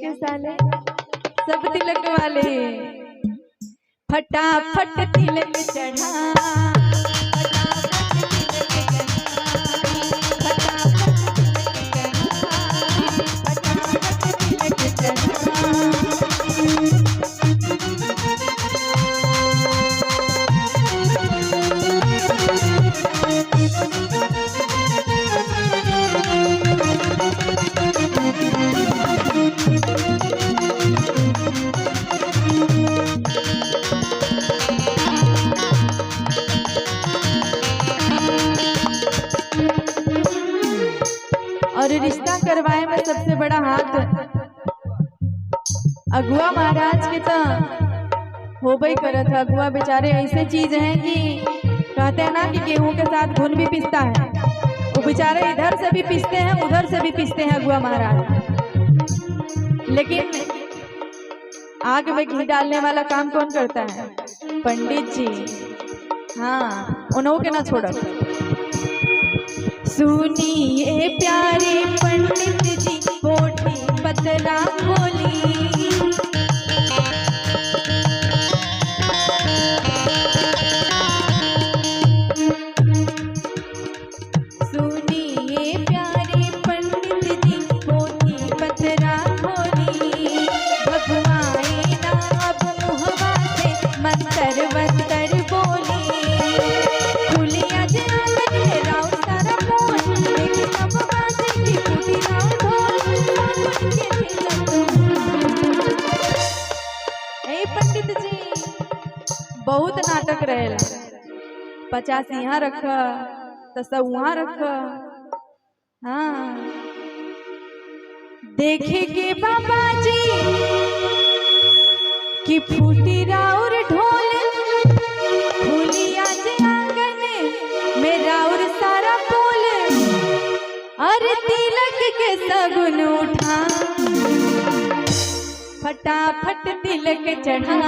के साले सब तिलक वाले। फटाफट तिलक चढ़ा, और रिश्ता करवाए में सबसे बड़ा हाथ अगुआ महाराज के तो होबे करत है। अगुआ बेचारे ऐसे चीज हैं कि कहते हैं ना कि गेहूं के साथ घुन भी पिसता है, वो बेचारे इधर से भी पिसते हैं उधर से भी पिसते हैं अगुआ महाराज। लेकिन आग में घी डालने वाला काम कौन करता है? पंडित जी। हाँ, उन्हों के ना छोड़ो। सुनिए प्यारे पंडित जी, कोठी पतला खोली, सुनिए प्यारे पंडित जी, कोठी पतला खोली, भगवाए ना अब मुहवा से मंतर वंतर बोली, खुलिया जावन राव सारा मोहन, लेकिन अब बाजे की टूटी राव ढोल, पंडित जी बहुत नाटक रहेला। 50 यहाँ रख तो 100 वहाँ रख। हाँ, देखे के बाबा जी कि फूटी राउर ढोल, खुली आज आंगन में राउर सारा बोल, अरे तिलक के सगुन उठा, फटाफट तिलक चढ़ा।